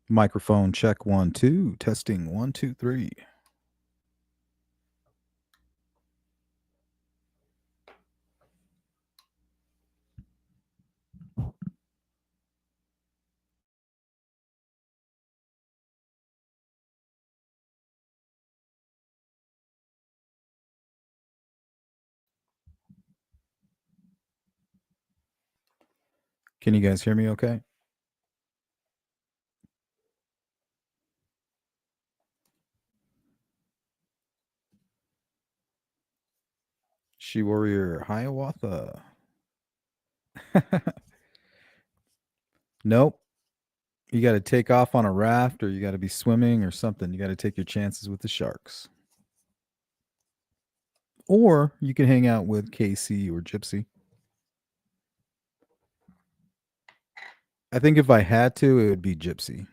Microphone check 1 2. Testing 1 2 3. Can you guys hear me okay? She Warrior Hiawatha. Nope. You got to take off on a raft or you got to be swimming or something. You got to take your chances with the sharks. Or you can hang out with Casey or Gypsy. I think if I had to, it would be Gypsy.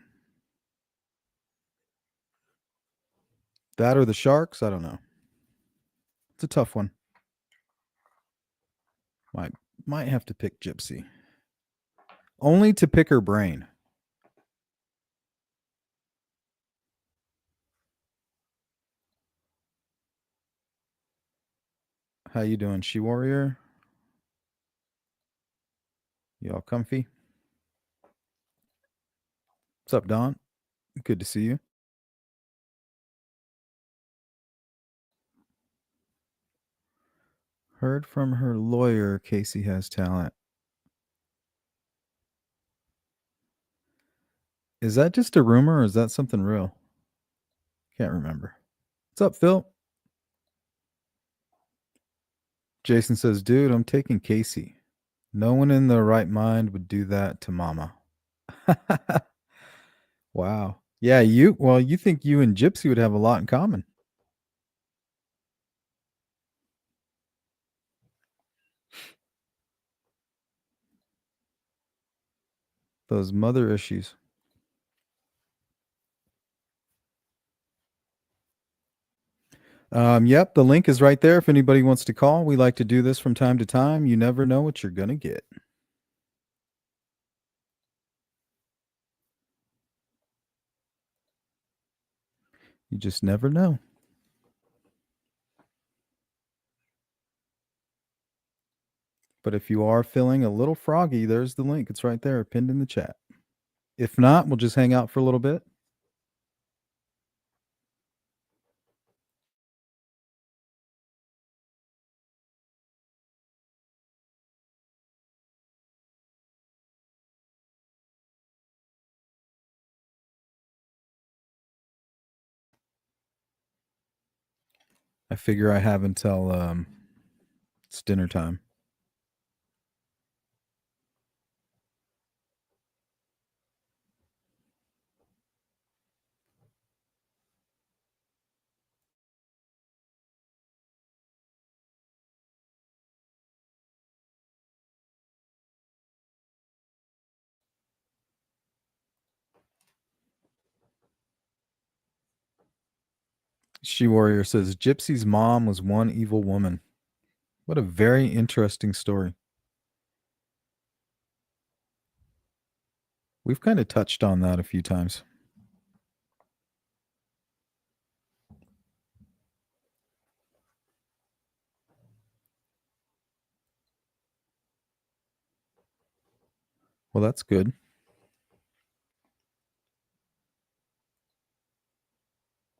That or the sharks? I don't know. It's a tough one. Might have to pick Gypsy. Only to pick her brain. How you doing, She Warrior? You all comfy? What's up, Don? Good to see you. Heard from her lawyer Casey has talent. Is that just a rumor or is that something real? Can't remember. What's up, Phil? Jason says, dude, I'm taking Casey. No one in their right mind would do that to mama. Wow. Yeah, you think you and Gypsy would have a lot in common. Those mother issues. Yep, the link is right there if anybody wants to call. We like to do this from time to time. You never know what you're going to get. You just never know. But if you are feeling a little froggy, there's the link. It's right there, pinned in the chat. If not, we'll just hang out for a little bit. I figure I have until it's dinner time. She Warrior says Gypsy's mom was one evil woman. What a very interesting story. We've kind of touched on that a few times. Well, that's good.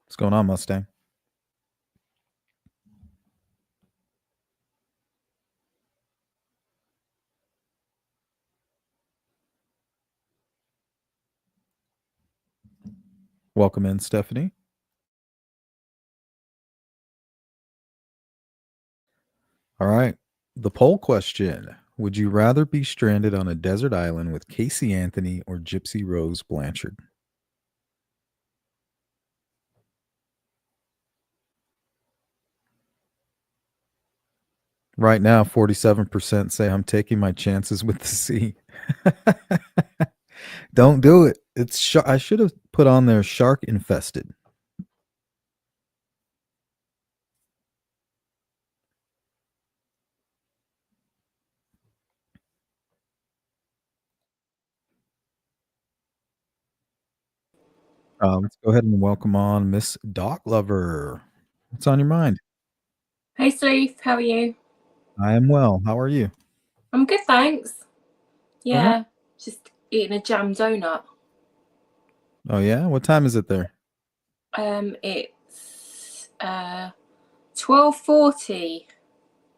What's going on, Mustang? Welcome in, Stephanie. All right. The poll question. Would you rather be stranded on a desert island with Casey Anthony or Gypsy Rose Blanchard? Right now, 47% say I'm taking my chances with the sea. Don't do it. I should have put on there shark infested. Let's go ahead and welcome on Miss Dog Lover. What's on your mind? Hey Sleeth, how are you? I am well. How are you? I'm good, thanks. All right. Yeah, just eating a jam donut. Oh yeah. What time is it there? It's 12:40.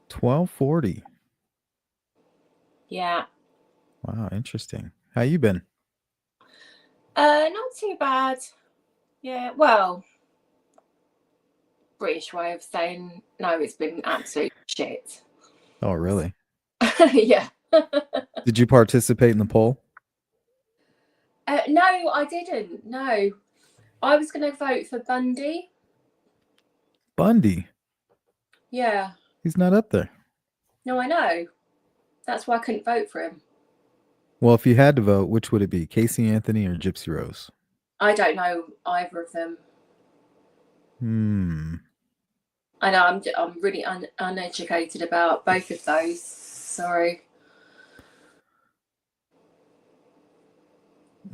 12:40. Yeah. Wow, interesting. How you been? Not too bad. Yeah, well, British way of saying no, it's been absolute shit. Oh really? Yeah. Did you participate in the poll? No, I didn't. No, I was going to vote for Bundy. Bundy. Yeah. He's not up there. No, I know. That's why I couldn't vote for him. Well, if you had to vote, which would it be? Casey Anthony or Gypsy Rose? I don't know either of them. Hmm. I know I'm really uneducated about both of those. Sorry.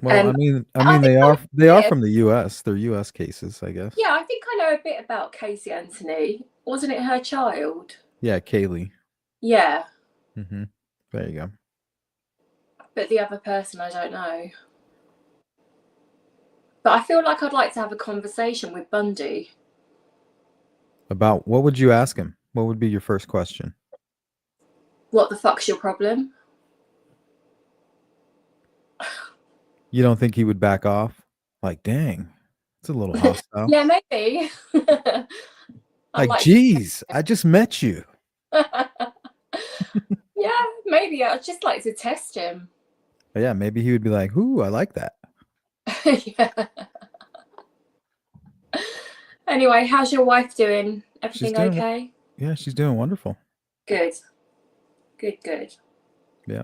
Well, I mean, I think they I are know they a are bit. from the U.S. They're U.S. cases, I guess. Yeah, I think I know a bit about Casey Anthony. Wasn't it her child? Yeah, Kaylee. Yeah, Mm-hmm. There you go. but the other person I don't know. But I feel like I'd like to have a conversation with Bundy. About what would you ask him? What would be your first question? What the fuck's your problem? You don't think he would back off? Like, dang, it's a little hostile. Yeah, maybe. I'd Like, like to. geez, I just met you. Yeah, maybe I'd just like to test him. But yeah, maybe he would be like, ooh, I like that. Yeah. Anyway, how's your wife doing? She's Everything doing, okay? yeah, she's doing wonderful. Good. Good, good. Yeah.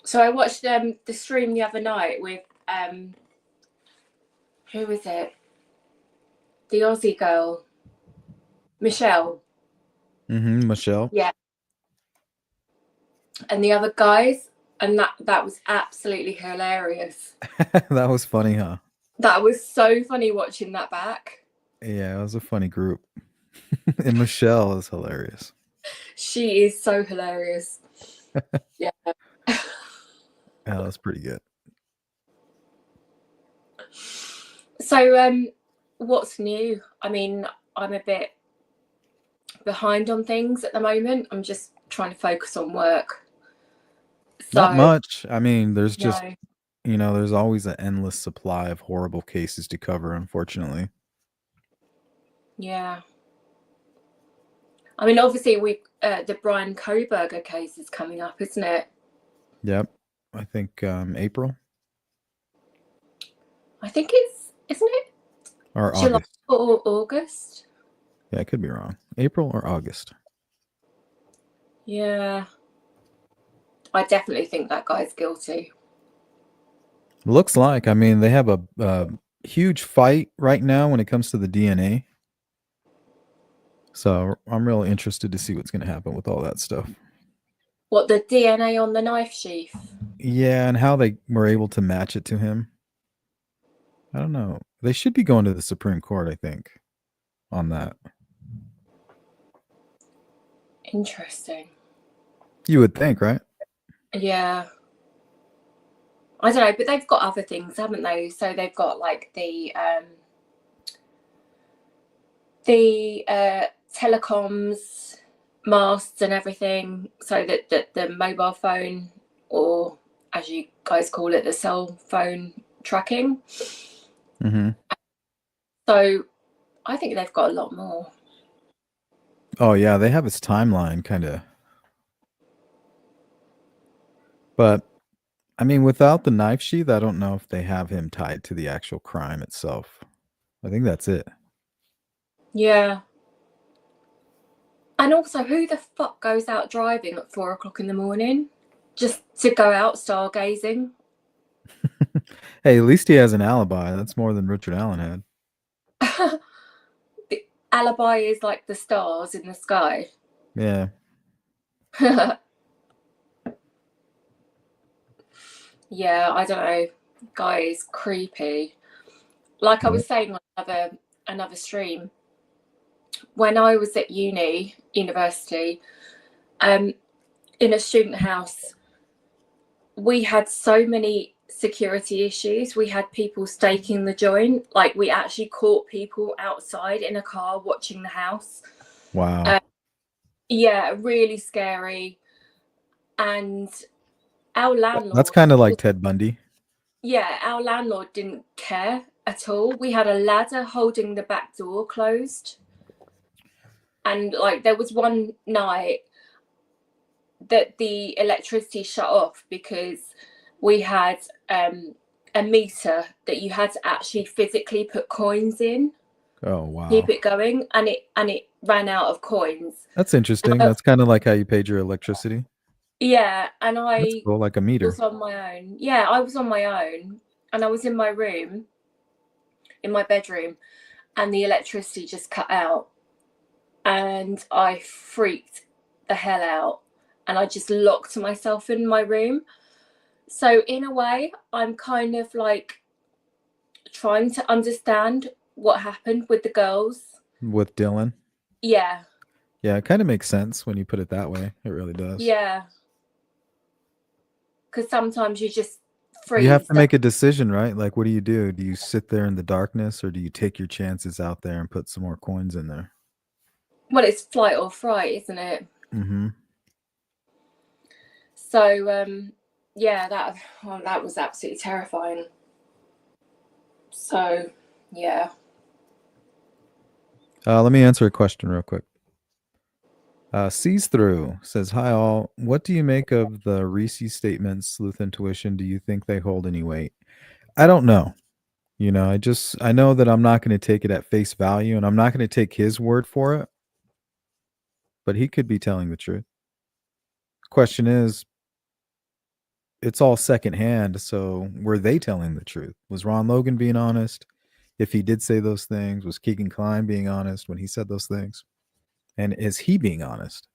So I watched the stream the other night with who was it? The Aussie girl, Michelle. Mm-hmm. Michelle. Yeah. And the other guys, and that was absolutely hilarious. That was funny, huh? That was so funny watching that back. Yeah, it was a funny group. And Michelle is hilarious. She is so hilarious. Yeah. Yeah, that's pretty good. So what's new? I mean, I'm a bit behind on things at the moment. I'm just trying to focus on work. Not So much. I mean, there's just, no. there's always an endless supply of horrible cases to cover, unfortunately. Yeah. I mean, obviously, the Brian Koberger case is coming up, isn't it? Yep. I think April I think it's, isn't it or July August. or August? Yeah, I could be wrong. April or August. Yeah, I definitely think that guy's guilty. Looks like. I mean, they have a huge fight right now when it comes to the DNA. So I'm really interested to see what's going to happen with all that stuff. What, the DNA on the knife sheath? Yeah, and how they were able to match it to him. I don't know. They should be going to the Supreme Court, I think, on that. Interesting. You would think, right? Yeah. I don't know, but they've got other things, haven't they? So they've got like the telecoms masts and everything, so that the mobile phone, or as you guys call it, the cell phone tracking. Mm-hmm. So I think they've got a lot more. Oh yeah, they have his timeline kind of. But I mean, without the knife sheath, I don't know if they have him tied to the actual crime itself. I think that's it. Yeah. And also, who the fuck goes out driving at 4 o'clock in the morning just to go out stargazing? Hey, at least he has an alibi. That's more than Richard Allen had. The alibi is like the stars in the sky. Yeah. Yeah, I don't know. Guy is creepy. Like I Yeah. was saying on another stream, when I was at university, um, in a student house, we had so many security issues. We had people staking the joint. Like we actually caught people outside in a car watching the house. Wow. Uh, yeah, really scary. And our That's landlord, kind of like Ted Bundy. yeah, our landlord didn't care at all. We had a ladder holding the back door closed. And like there was one night that the electricity shut off because we had a meter that you had to actually physically put coins in, Oh, keep wow. it going, and it ran out of coins. That's And interesting. That's kind of like how you paid your electricity. yeah, and That's I cool, like a meter. was on my own. Yeah, I was on my own, and I was in my room, in my bedroom, and the electricity just cut out, and I freaked the hell out, and I just locked myself in my room. So in a way, I'm kind of like trying to understand what happened with the girls. With Dylan. Yeah, Yeah, it kind of makes sense when you put it that way. It really does. yeah. Because sometimes you just You have freeze. to make a decision, right? Like, what do? Do you sit there in the darkness or do you take your chances out there and put some more coins in there? Well, it's flight or fright, isn't it? Mm-hmm. So yeah, that was absolutely terrifying. So yeah. Let me answer a question real quick. Sees through says, "Hi all. What do you make of the Reese statements? Sleuth intuition. Do you think they hold any weight? I don't know. I know that I'm not going to take it at face value, and I'm not going to take his word for it. But he could be telling the truth. Question is, it's all secondhand. So were they telling the truth? Was Ron Logan being honest? If he did say those things, was Keegan Klein being honest when he said those things? And is he being honest?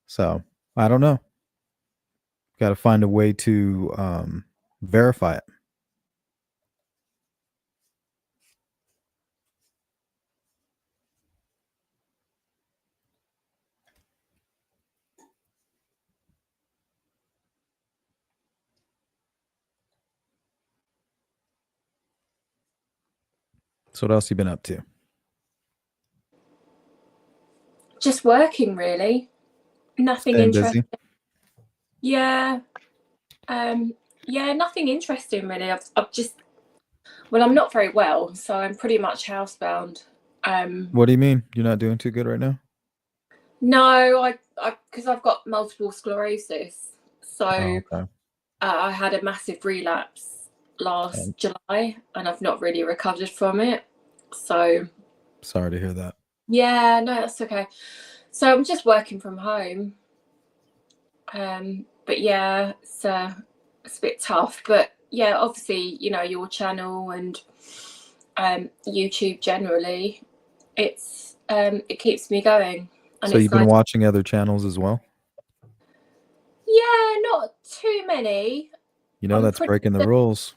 So I don't know. Got to find a way to verify it. So what else you been up to? Just working really. Nothing Staying busy. interesting. Yeah. Yeah, nothing interesting really. I've just well, I'm not very well, so I'm pretty much housebound. What do you mean? You're not doing too good right now? No, I because I've got multiple sclerosis. So Oh, okay. I had a massive relapse I'm last July, and I've not really recovered from it. So sorry to hear that. yeah, no, that's okay. So I'm just working from home. But yeah, it's a bit tough. But yeah, obviously, your channel and YouTube generally, it keeps me going, and So it's you've been nice. watching other channels as well? Yeah, not too many. You know I'm that's pretty breaking the rules.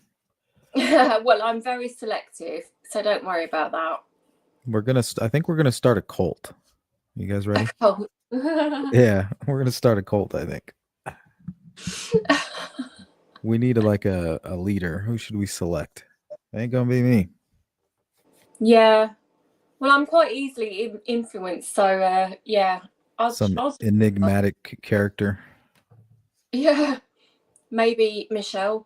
well. I'm very selective, so don't worry about that. I think we're gonna start a cult. You guys ready? Oh. Yeah, we're gonna start a cult, I think. We need a leader. Who should we select? It ain't gonna be me. Yeah. Well, I'm quite easily influenced, so yeah, Some I'll enigmatic character. yeah, maybe Michelle.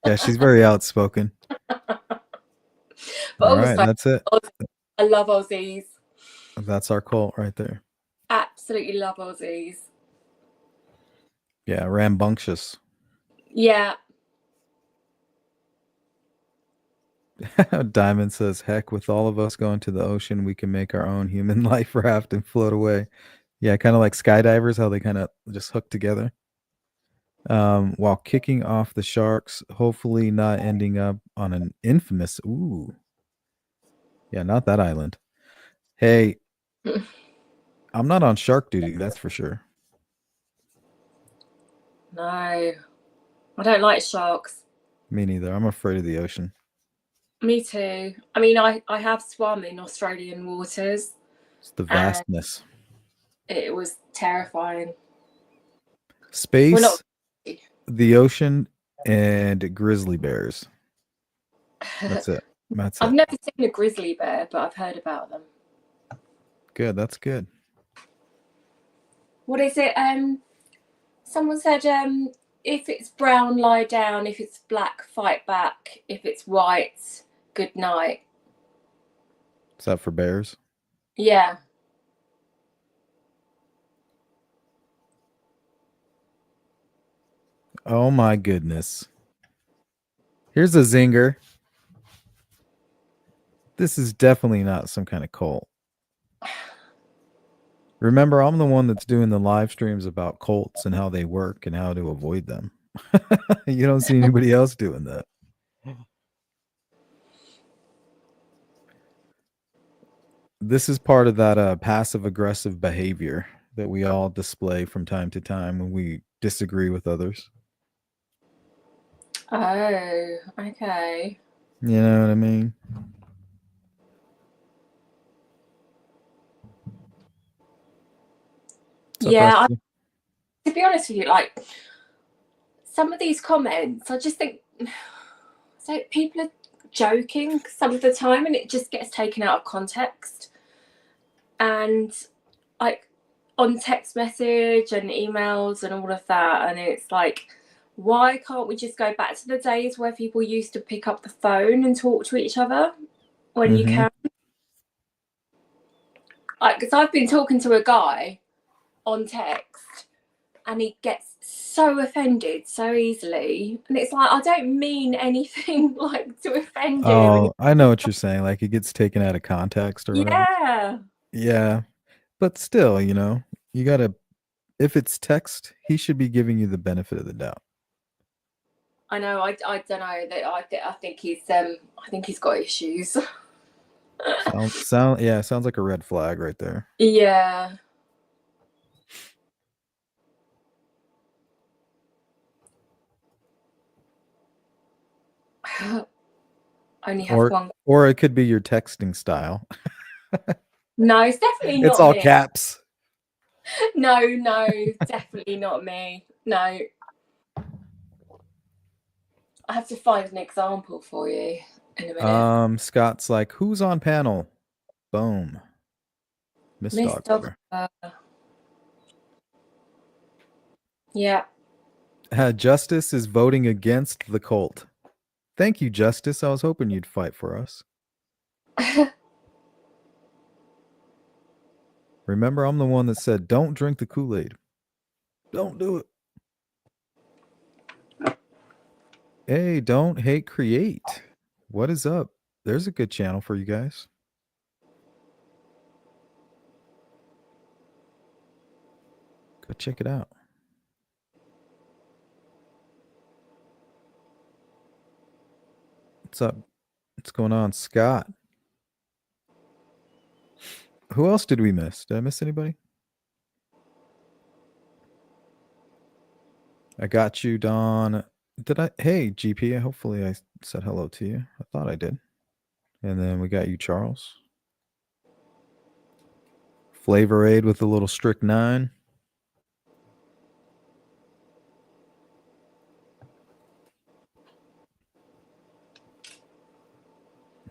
Yeah, she's very outspoken. But All right, also, that's it. I love Aussies. That's our cult right there. Absolutely love Aussies. Yeah, rambunctious. Yeah. Diamond says, "Heck, with all of us going to the ocean, we can make our own human life raft and float away." Yeah, kind of like skydivers, how they kind of just hook together. While kicking off the sharks, hopefully not ending up on an infamous. Ooh, yeah, not that island. Hey, I'm not on shark duty, that's for sure. No, I don't like sharks. Me neither. I'm afraid of the ocean. Me too. I mean, I have swum in Australian waters It's the and vastness. it was terrifying. Well, not. Space, the ocean, and grizzly bears. That's it. That's I've it. never seen a grizzly bear, but I've heard about them. Good. That's good. What is it? Someone said, if it's brown, lie down. If it's black, fight back. If it's white, good night. Is that for bears? Yeah. Oh my goodness. Here's a zinger. This is definitely not some kind of cult. Remember, I'm the one that's doing the live streams about cults and how they work and how to avoid them. You don't see anybody else doing that. This is part of that passive aggressive behavior that we all display from time to time when we disagree with others. Oh, okay. You know what I mean? What's up, Yeah. Esther? To be honest with you, like some of these comments, I just think so people are joking some of the time, and it just gets taken out of context. And like on text message and emails and all of that, and it's like, why can't we just go back to the days where people used to pick up the phone and talk to each other when you Mm-hmm. can? Like, because I've been talking to a guy on text and he gets so offended so easily, and it's like, I don't mean anything like to offend you. And Oh, I know what you're saying. Like it gets taken out of context or whatever. yeah, Yeah. But still, you gotta, if it's text, he should be giving you the benefit of the doubt. I know. I don't know that. I think he's got issues. Sounds like a red flag right there. Yeah. Only have Or one. or it could be your texting style. No, it's definitely It's not all me. caps. No, definitely not me. No. I have to find an example for you in a minute. Scott's like, who's on panel? Boom. Miss Miss Dog Dog. Lover. Yeah. Justice is voting against the cult. Thank you, Justice. I was hoping you'd fight for us. Remember, I'm the one that said, don't drink the Kool-Aid. Don't do it. Hey, don't hate, create. What is up? There's a good channel for you guys. Go check it out. What's up? What's going on, Scott? Who else did we miss? Did I miss anybody? I got you, Don. Did I? Hey, GP. Hopefully, I said hello to you. I thought I did. And then we got you, Charles. Flavor Aid with a little strychnine.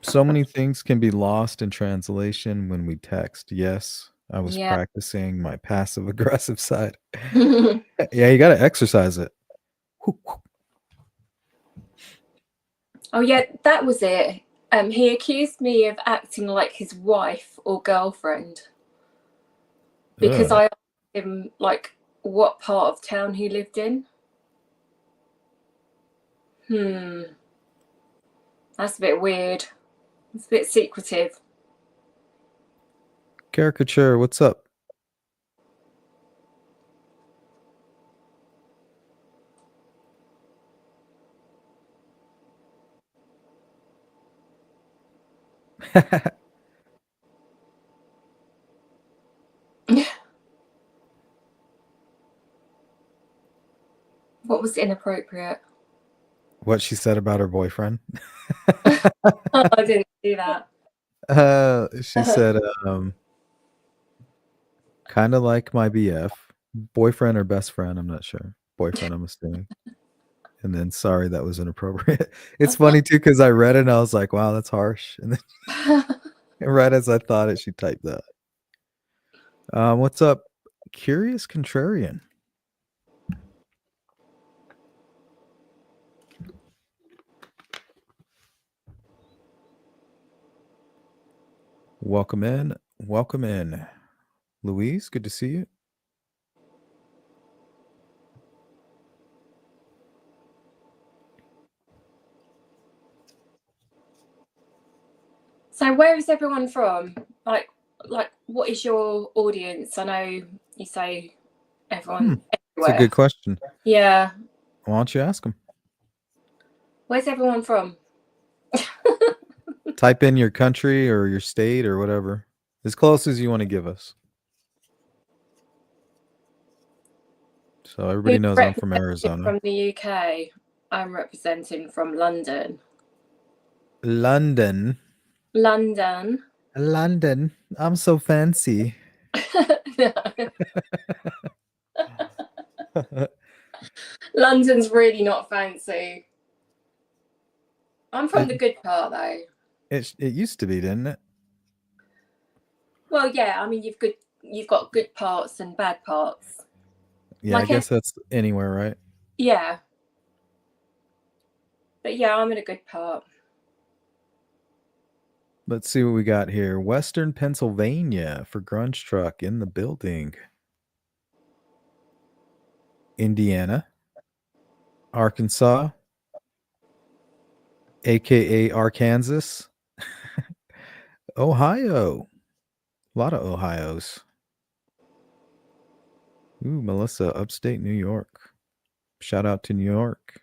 So many things can be lost in translation when we text. Yes, I was Yeah. practicing my passive aggressive side. Yeah, you got to exercise it. Oh yeah, that was it. He accused me of acting like his wife or girlfriend because Ugh. I asked him like what part of town he lived in. That's a bit weird. It's a bit secretive. Caricature, what's up? What was inappropriate? What she said about her boyfriend. Oh, I didn't do that. She said, kind of like my BF, boyfriend or best friend. I'm not sure. Boyfriend, I'm assuming. And then, sorry, that was inappropriate. It's funny too because I read it and I was like, wow, that's harsh. And then, right as I thought it, she typed that. What's up, Curious Contrarian? Welcome in. Welcome in. Louise, good to see you. So where is everyone from? Like what is your audience? I know you say everyone It's a everywhere. good question. Yeah. Why don't you ask them? Where's everyone from? Type in your country or your state or whatever. As close as you want to give us. So everybody Who's knows I'm from representing Arizona. from the UK? I'm representing from London. London. London. London. I'm so fancy. No. London's really not fancy. I'm from the good part though. It used to be, didn't it? Well, yeah, I mean you've got good parts and bad parts. Yeah, Like I guess that's anywhere, right? yeah. But yeah, I'm in a good part. Let's see what we got here. Western Pennsylvania for Grunge Truck in the building. Indiana. Arkansas. AKA Arkansas. Ohio. A lot of Ohios. Ooh, Melissa, upstate New York. Shout out to New York.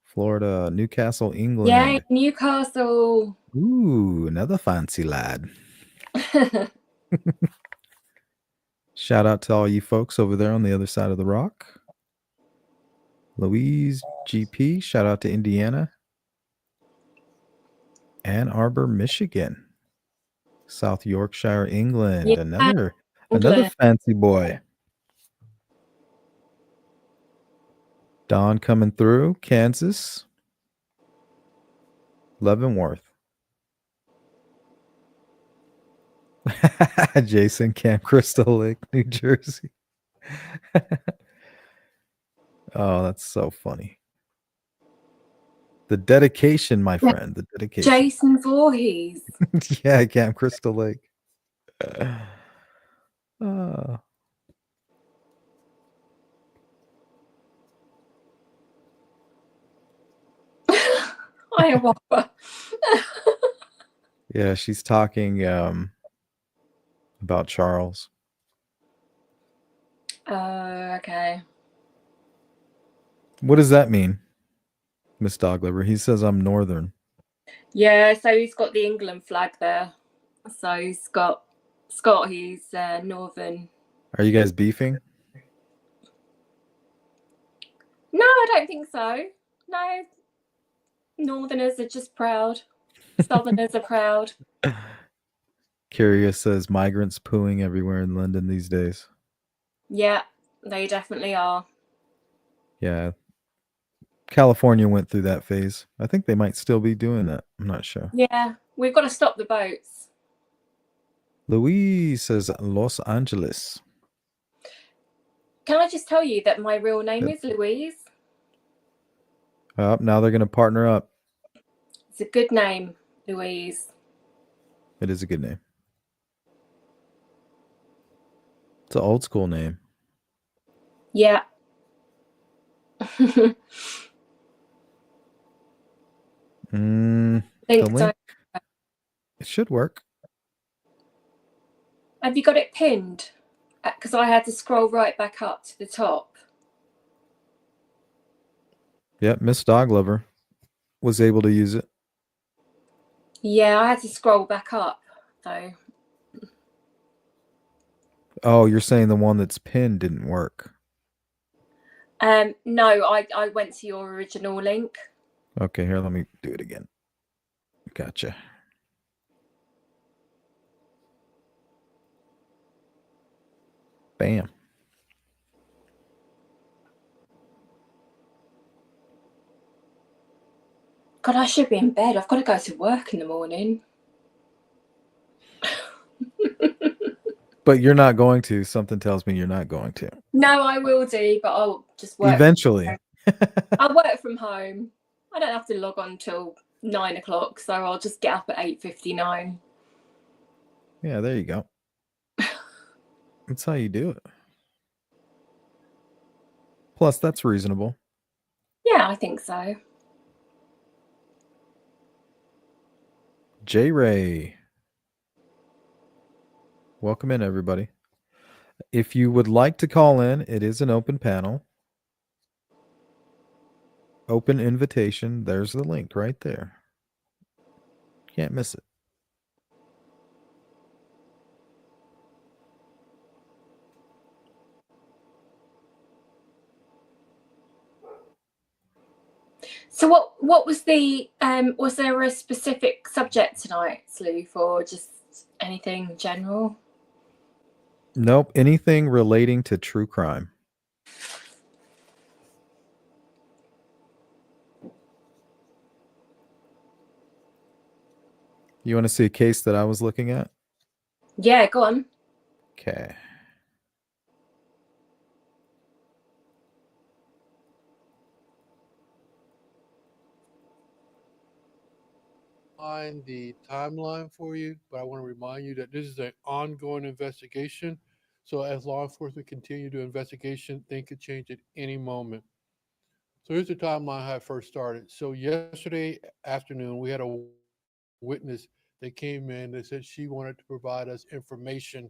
Florida, Newcastle, Yay, England. Newcastle. Ooh, another fancy lad. Shout out to all you folks over there on the other side of the rock. Louise GP, shout out to Indiana. Ann Arbor, Michigan. South Yorkshire, England. Yeah, Another England. fancy boy. Don coming through, Kansas. Leavenworth. Jason, Camp Crystal Lake, New Jersey. Oh, that's so funny. The dedication, my friend. The dedication. Jason Voorhees. Yeah, Camp Crystal Lake. Uh, Iowa. yeah, she's talking about Charles. Okay. What does that mean, Miss Dogliver? He says I'm northern. Yeah, so he's got the England flag there. So he's got Scott, he's northern. Are you guys beefing? No, I don't think so. No. Northerners are just proud. Southerners are proud. Curious says migrants pooing everywhere in London these days. Yeah, they definitely are. Yeah. California went through that phase. I think they might still be doing that. I'm not sure. Yeah, we've got to stop the boats. Louise says Los Angeles. Can I just tell you that my real name is Louise? Oh, now they're going to partner up. It's a good name, Louise. It is a good name. It's an old school name. Yeah. The link. It should work. Have you got it pinned? Because I had to scroll right back up to the top. Yep, Miss Doglover was able to use it. Yeah, I had to scroll back up though. Oh, you're saying the one that's pinned didn't work. No, I went to your original link. Okay, here, let me do it again. Gotcha. Bam. God, I should be in bed. I've got to go to work in the morning. But you're not going to. Something tells me you're not going to. No, I will do, but I'll just work. Eventually. I'll work from home. I don't have to log on till 9 o'clock, so I'll just get up at 8:59. Yeah, there you go. That's how you do it. Plus, that's reasonable. Yeah, I think so. J Ray. Welcome in, everybody. If you would like to call in, it is an open panel. Open invitation. There's the link right there. Can't miss it. So what was the was there a specific subject tonight, Sleuth, or just anything general? Nope. Anything relating to true crime. You want to see a case that I was looking at? Yeah, go on. Okay. Find the timeline for you, but I want to remind you that this is an ongoing investigation. So as law enforcement continue to investigation, things could change at any moment. So here's the timeline how it first started. So yesterday afternoon, we had a witness that came in that said she wanted to provide us information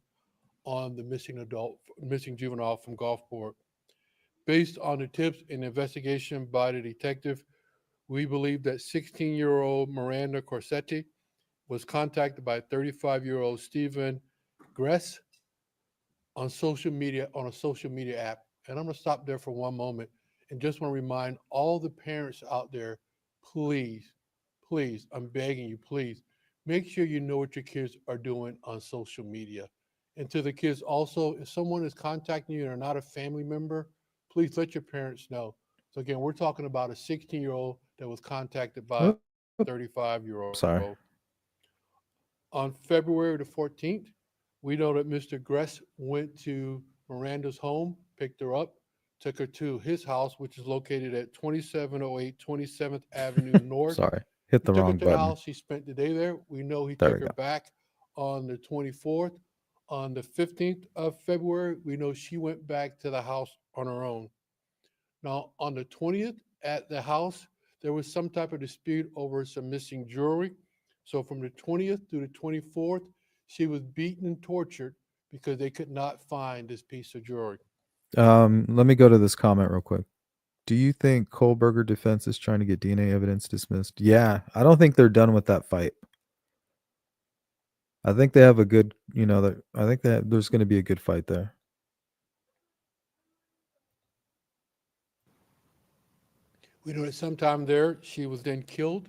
on the missing juvenile from Gulfport. Based on the tips and investigation by the detective, we believe that 16-year-old Miranda Corsetti was contacted by 35-year-old Stephen Gress on a social media app. And I'm going to stop there for one moment and just want to remind all the parents out there, please, please, I'm begging you, please, make sure you know what your kids are doing on social media. And to the kids also, if someone is contacting you and are not a family member, please let your parents know. So again, we're talking about a 16-year-old that was contacted by a Oops. 35-year-old. Sorry. On February the 14th, we know that Mr. Gress went to Miranda's home, picked her up, took her to his house, which is located at 2708 27th Avenue North. Sorry. Hit He the took her wrong to the button. house. He spent the day there. We know he There took we her go. back on the 24th. On the 15th of February, we know she went back to the house on her own. Now, on the 20th at the house, there was some type of dispute over some missing jewelry. So from the 20th to the 24th, she was beaten and tortured because they could not find this piece of jewelry. Let me go to this comment real quick. Do you think Kohlberger defense is trying to get DNA evidence dismissed? Yeah, I don't think they're done with that fight. I think they have a good, I think that there's going to be a good fight there. We know that sometime there, she was then killed.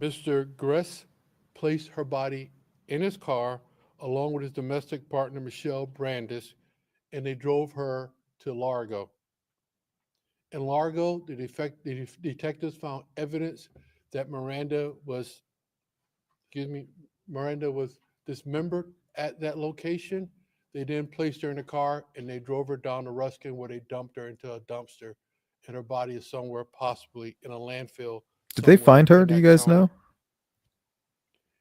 Mr. Gress placed her body in his car along with his domestic partner, Michelle Brandis, and they drove her to Largo. In Largo, the detectives found evidence that Miranda was dismembered at that location. They then placed her in a car and they drove her down to Ruskin where they dumped her into a dumpster. And her body is somewhere possibly in a landfill. Did they find her? In Do you that guys county. know?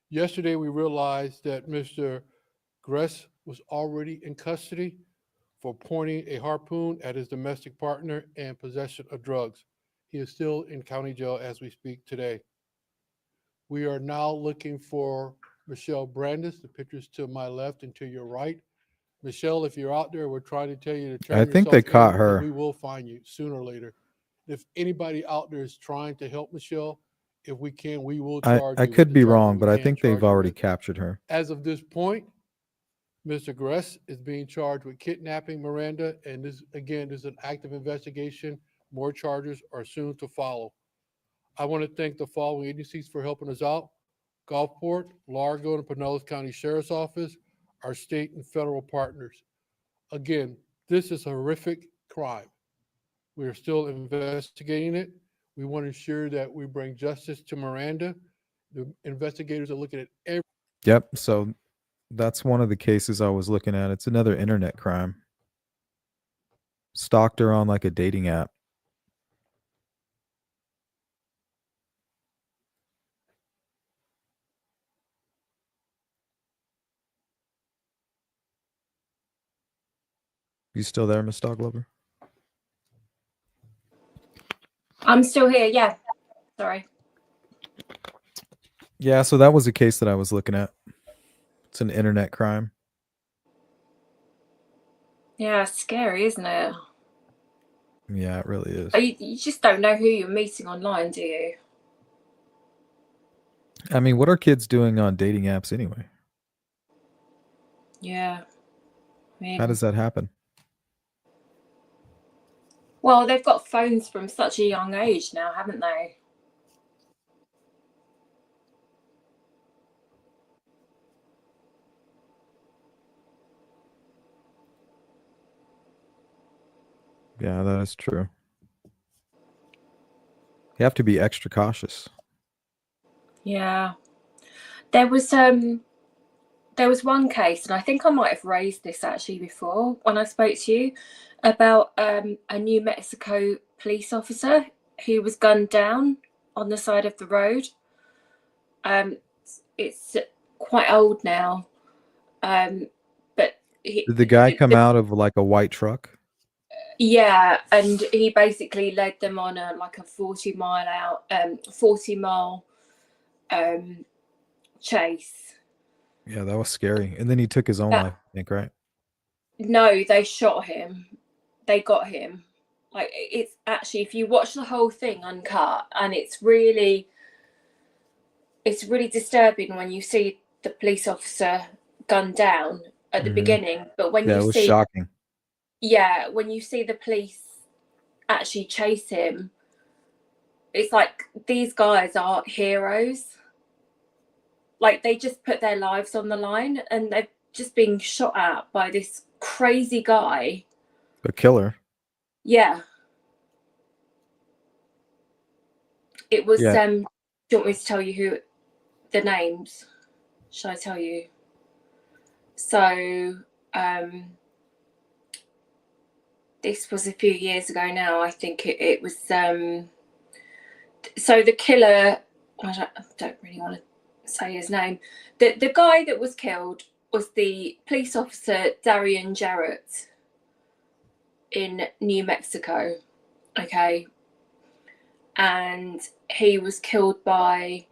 Yesterday, we realized that Mr. Gress was already in custody for pointing a harpoon at his domestic partner and possession of drugs. He is still in county jail as we speak today. We are now looking for Michelle Brandis. The picture's to my left and to your right. Michelle, if you're out there, we're trying to tell you to turn I think they yourself caught in because her. we will find you sooner or later. If anybody out there is trying to help Michelle, if we can, we will charge I you with could the be charge that wrong, we but I can think they've charge you already with. captured her. As of this point, Mr. Gress is being charged with kidnapping Miranda, and this again is an active investigation. More charges are soon to follow. I want to thank the following agencies for helping us out: Gulfport, Largo, and Pinellas County Sheriff's Office, our state and federal partners. Again, this is a horrific crime. We are still investigating it. We want to ensure that we bring justice to Miranda. The investigators are looking at every. Yep. So that's one of the cases I was looking at. It's another internet crime. Stalked her on like a dating app. You still there, Miss Dog Lover? I'm still here. Yeah. Sorry. Yeah, so that was a case that I was looking at. It's an internet crime. Yeah, scary, isn't it? Yeah, it really is. You just don't know who you're meeting online, do you? I mean, what are kids doing on dating apps anyway? Yeah. I mean, How does that happen? well, they've got phones from such a young age now, haven't they? Yeah, that is true. You have to be extra cautious. Yeah. There was one case, and I think I might have raised this actually before when I spoke to you, about a New Mexico police officer who was gunned down on the side of the road. It's quite old now, but Did the guy come out of like a white truck? Yeah, and he basically led them on a 40 mile chase. Yeah, that was scary. And then he took his own life, I think, right? No, they shot him. They got him. Like, it's actually, if you watch the whole thing uncut, and it's really disturbing when you see the police officer gunned down at the beginning. But when Yeah, it you was see, shocking. when you see the police actually chase him, it's like these guys are heroes. Like, they just put their lives on the line, and they're just being shot at by this crazy guy. A killer. Yeah. It was, Yeah. do you want me to tell you who the names? Shall I tell you? So, this was a few years ago now. I think it was, so the killer, I don't really want to say his name. The guy that was killed was the police officer Darian Jarrett in New Mexico. Okay. And he was killed by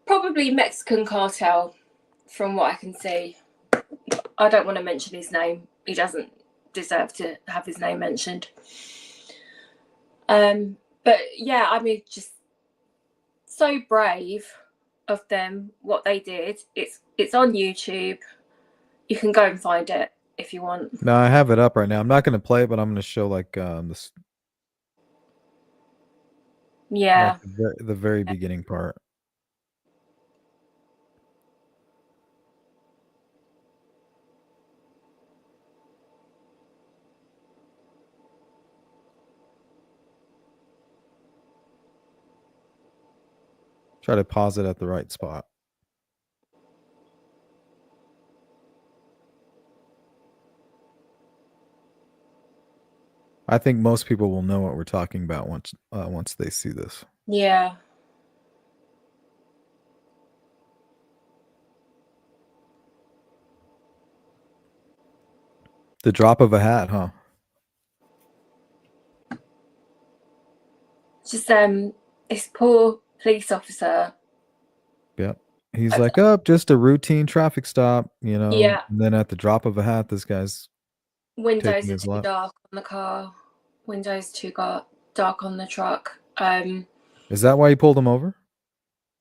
probably Mexican cartel, from what I can see. I don't want to mention his name. He doesn't deserve to have his name mentioned. But yeah, I mean, just so brave of them, what they did. It's on YouTube. You can go and find it if you want. No, I have it up right now. I'm not going to play it, but I'm going to show like this. Yeah. Like the very beginning part. Try to pause it at the right spot. I think most people will know what we're talking about once they see this. Yeah. The drop of a hat, huh? Just this poor police officer. Yep. He's like, oh, just a routine traffic stop, you know. Yeah. And then at the drop of a hat, this guy's Windows taking are his too life. dark on the car. Windows too dark on the truck. Is that why he pulled him over?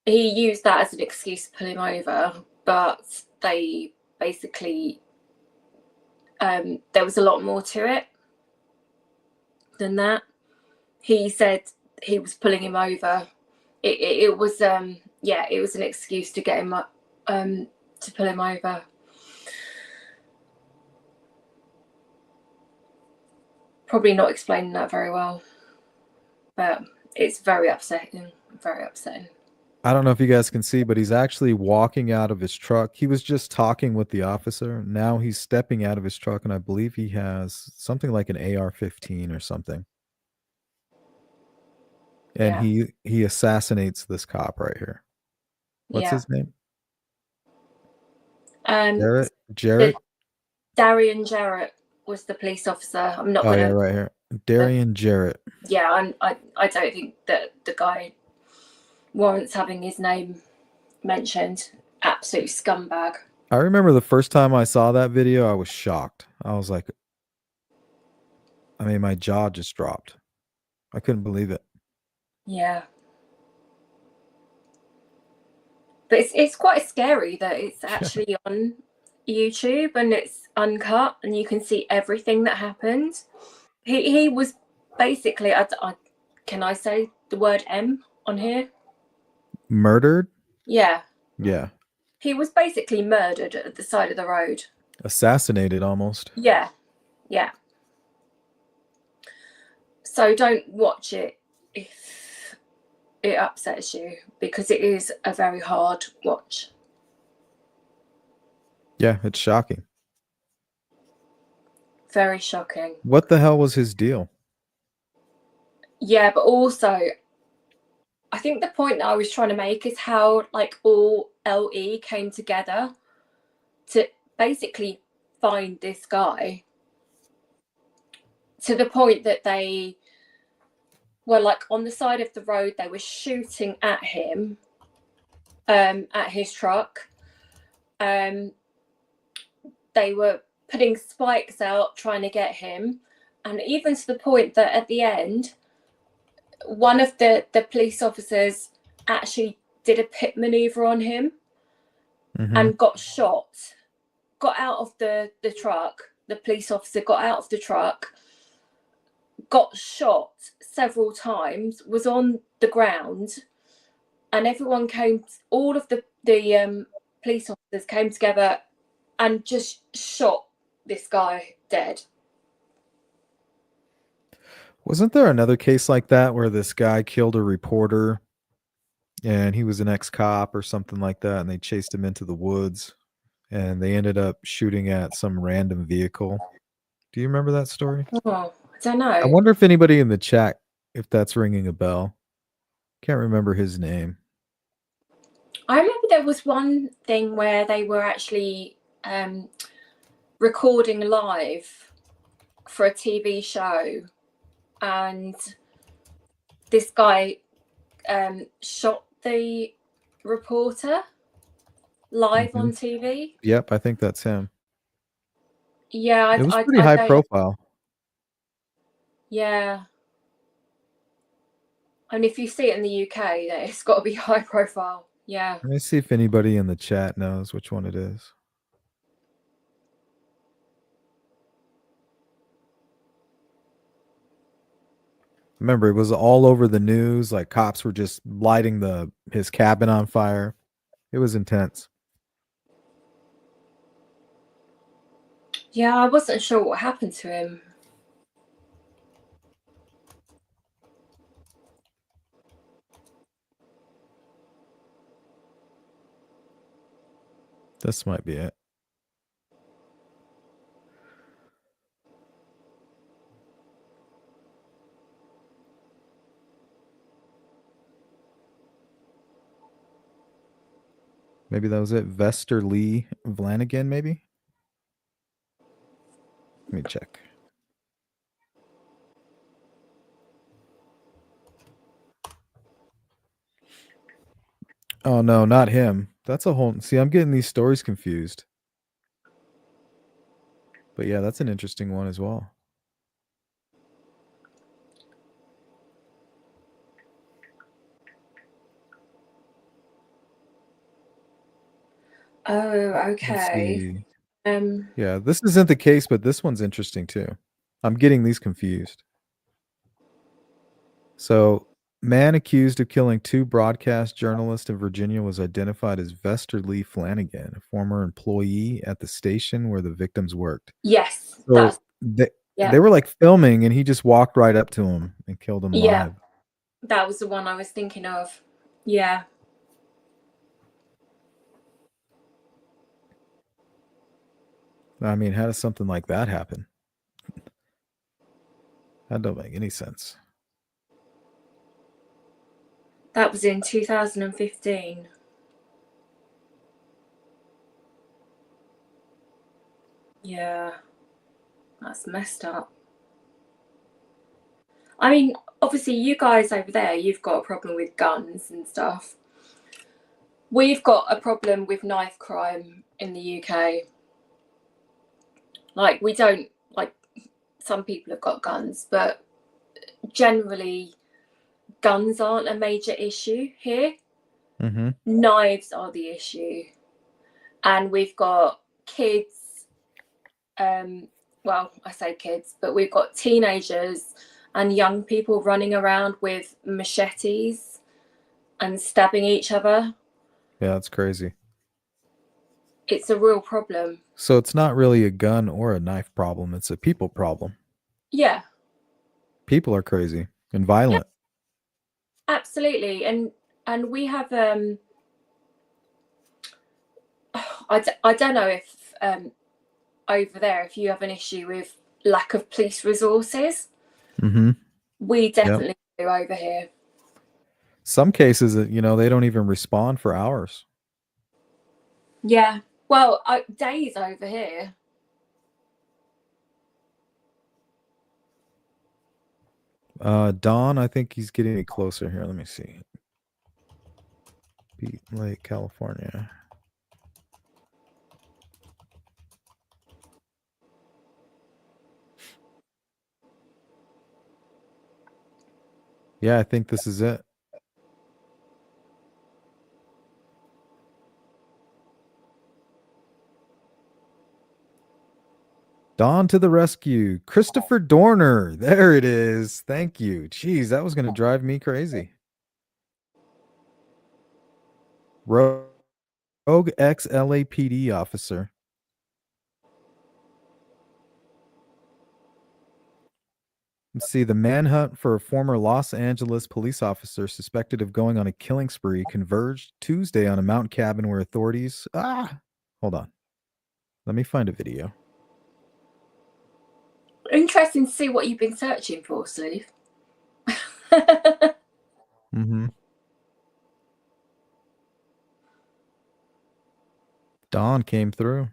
he used that as an excuse to pull him over, but they basically there was a lot more to it than that. He said he was pulling him over. It was it was an excuse to get him up, to pull him over. Probably not explaining that very well, but it's very upsetting. Very upsetting. I don't know if you guys can see, but he's actually walking out of his truck. He was just talking with the officer. Now he's stepping out of his truck, and I believe he has something like an AR-15 or something. And he assassinates this cop right here. What's his name? Jarrett? Darian Jarrett was the police officer. I'm not Oh, gonna. yeah, right here. Darian Jarrett. Yeah, I don't think that the guy warrants having his name mentioned. Absolute scumbag. I remember the first time I saw that video, I was shocked. I was like, I mean, my jaw just dropped. I couldn't believe it. Yeah. But it's quite scary that it's actually on YouTube and it's uncut and you can see everything that happened. He was basically, can I say the word M on here? Murdered? Yeah. Yeah. He was basically murdered at the side of the road. Assassinated almost. Yeah. Yeah. So don't watch it if it upsets you, because it is a very hard watch. Yeah, it's shocking. Very shocking. What the hell was his deal? Yeah, but also I think the point that I was trying to make is how like all LE came together to basically find this guy, to the point that they were like on the side of the road, they were shooting at him, at his truck. They were putting spikes out trying to get him, and even to the point that at the end, one of the police officers actually did a pit maneuver on him and got shot, got out of the truck. The police officer got out of the truck, got shot several times, was on the ground, and everyone came, all of the police officers came together and just shot this guy dead. Wasn't there another case like that where this guy killed a reporter and he was an ex-cop or something like that, and they chased him into the woods and they ended up shooting at some random vehicle? Do you remember that story? Oh, I don't know. I wonder if anybody in the chat, if that's ringing a bell. Can't remember his name. I remember there was one thing where they were actually recording live for a TV show, and this guy shot the reporter live on TV. Yep, I think that's him. Yeah, It was pretty high profile. Yeah. I mean, if you see it in the UK, it's got to be high profile. Yeah. Let me see if anybody in the chat knows which one it is. Remember, it was all over the news. Like cops were just lighting his cabin on fire. It was intense. Yeah, I wasn't sure what happened to him. This might be it. Maybe that was it. Vester Lee Vlanagan, maybe? Let me check. Oh, no, not him. That's a whole... See, I'm getting these stories confused. But yeah, that's an interesting one as well. Oh, Let's okay. see. Um, Yeah, this isn't the case, but this one's interesting too. I'm getting these confused. So, man accused of killing 2 broadcast journalists in Virginia was identified as Vester Lee Flanagan, a former employee at the station where the victims worked. yes, So yeah, they were like filming, and he just walked right up to him and killed him yeah. live. That was the one I was thinking of. Yeah. I mean, how does something like that happen? That don't make any sense. That was in 2015. Yeah. That's messed up. I mean, obviously, you guys over there, you've got a problem with guns and stuff. We've got a problem with knife crime in the UK. Like, we don't, like, some people have got guns, but generally, guns aren't a major issue here. Mm-hmm. Knives are the issue. And we've got kids, well, I say kids, but we've got teenagers and young people running around with machetes and stabbing each other. Yeah, that's crazy. It's a real problem. So it's not really a gun or a knife problem, it's a people problem. Yeah. People are crazy and violent. Yeah, absolutely. And we have I don't know if over there if you have an issue with lack of police resources. Mm-hmm. We definitely do over here. Some cases, they don't even respond for hours. Yeah. Well, days over here. Don, I think he's getting closer here. Let me see. Beat Lake, California. Yeah, I think this is it. Dawn to the rescue. Christopher Dorner. There it is. Thank you. Jeez, that was going to drive me crazy. Rogue ex-LAPD officer. Let's see. The manhunt for a former Los Angeles police officer suspected of going on a killing spree converged Tuesday on a mountain cabin where authorities... Hold on. Let me find a video. Interesting to see what you've been searching for, Steve. Mm-hmm. Dawn came through.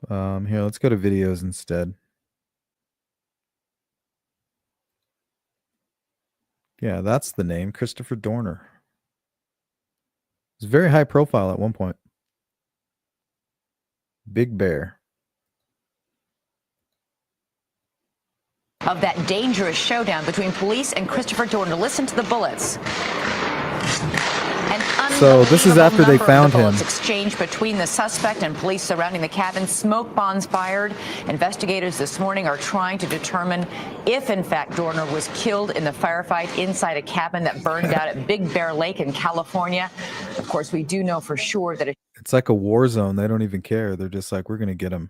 Here, let's go to videos instead. Yeah, that's the name, Christopher Dorner. He's very high profile at one point. Big Bear. Of that dangerous showdown between police and Christopher Dorner. Listen to the bullets. So this is after they found him. Exchange between the suspect and police surrounding the cabin. Smoke bombs fired. Investigators this morning are trying to determine if, in fact, Dorner was killed in the firefight inside a cabin that burned out at Big Bear Lake in California. Of course, we do know for sure that it's like a war zone. They don't even care. They're just like, we're going to get him.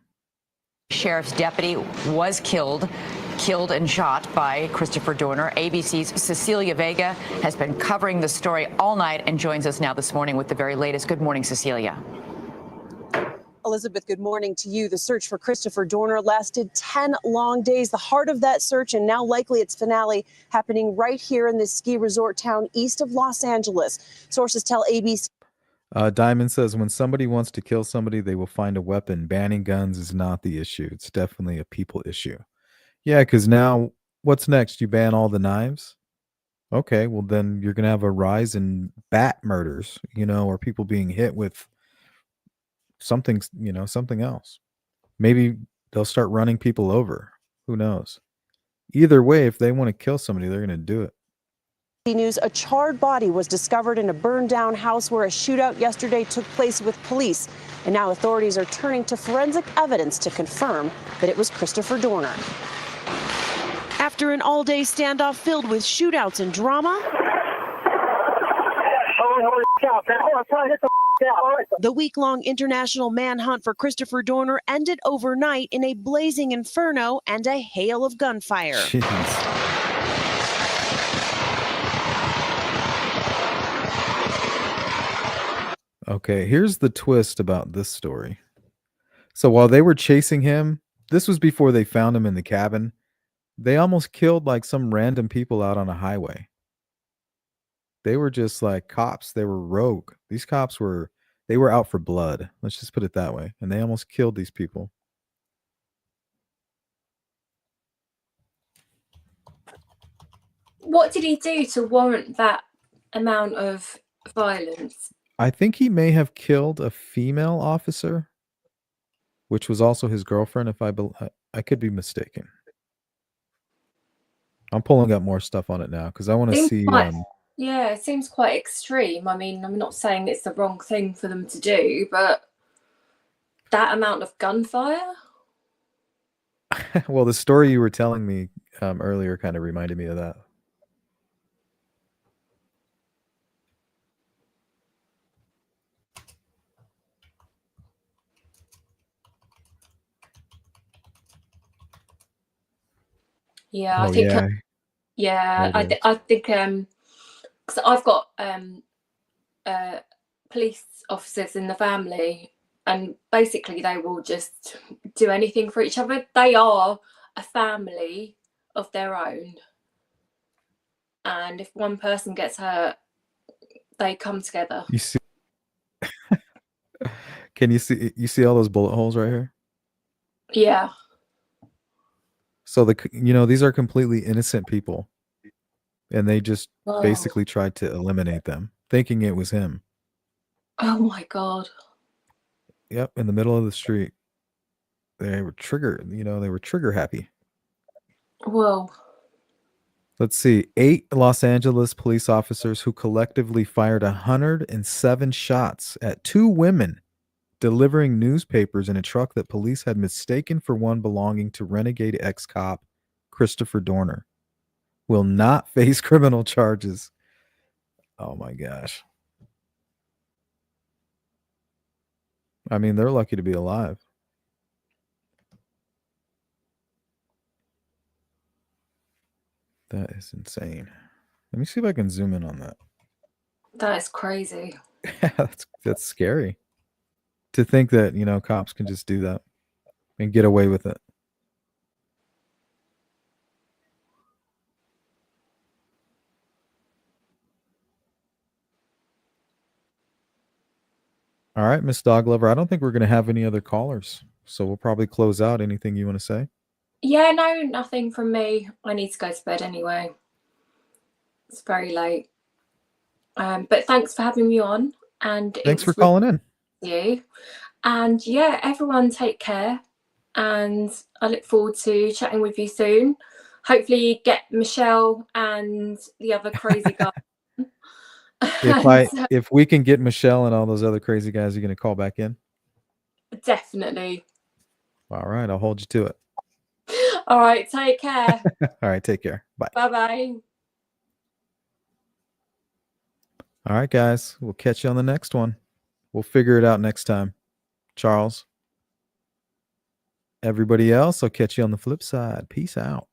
Sheriff's deputy was killed and shot by Christopher Dorner. ABC's Cecilia Vega has been covering the story all night and joins us now this morning with the very latest. Good morning, Cecilia. Elizabeth, good morning to you. The search for Christopher Dorner lasted 10 long days, the heart of that search, and now likely its finale happening right here in this ski resort town east of Los Angeles. Sources tell ABC. Diamond says, when somebody wants to kill somebody, they will find a weapon. Banning guns is not the issue. It's definitely a people issue. Yeah, because now what's next? You ban all the knives? Okay, well then you're going to have a rise in bat murders, or people being hit with something, something else. Maybe they'll start running people over. Who knows? Either way, if they want to kill somebody, they're going to do it. News, a charred body was discovered in a burned down house where a shootout yesterday took place with police. And now authorities are turning to forensic evidence to confirm that it was Christopher Dorner. After an all-day standoff filled with shootouts and drama, the week-long international manhunt for Christopher Dorner ended overnight in a blazing inferno and a hail of gunfire. Jeez. Okay, here's the twist about this story. So while they were chasing him, this was before they found him in the cabin. They almost killed like some random people out on a highway. They were just like cops. They were rogue. These cops were out for blood. Let's just put it that way. And they almost killed these people. What did he do to warrant that amount of violence? I think he may have killed a female officer, which was also his girlfriend. If I could be mistaken. I'm pulling up more stuff on it now because I want to see. Yeah, it seems quite extreme. I mean, I'm not saying it's the wrong thing for them to do, but that amount of gunfire? Well, the story you were telling me earlier kind of reminded me of that. Yeah, I think. Yeah, I think because I've got police officers in the family, and basically they will just do anything for each other. They are a family of their own, and if one person gets hurt, they come together. You see? Can you see? You see all those bullet holes right here? Yeah. So these are completely innocent people, and they just basically tried to eliminate them, thinking it was him. Oh my God. Yep, in the middle of the street. They were trigger happy. Whoa. Let's see. 8 Los Angeles police officers who collectively fired 107 shots at 2 women delivering newspapers in a truck that police had mistaken for one belonging to renegade ex-cop Christopher Dorner will not face criminal charges. Oh my gosh. I mean, they're lucky to be alive. That is insane. Let me see if I can zoom in on that. That is crazy. That's scary. To think that, cops can just do that and get away with it. All right, Miss Dog Lover, I don't think we're going to have any other callers. So we'll probably close out. Anything you want to say? Yeah, no, nothing from me. I need to go to bed anyway. It's very late. But thanks for having me on. And thanks for calling in. You. And yeah, everyone take care. And I look forward to chatting with you soon. Hopefully get Michelle and the other crazy guy. If we can get Michelle and all those other crazy guys, you're going to call back in? Definitely. All right, I'll hold you to it. All right, take care. All right, take care. Bye. Bye-bye. All right, guys, we'll catch you on the next one. We'll figure it out next time. Charles. Everybody else, I'll catch you on the flip side. Peace out.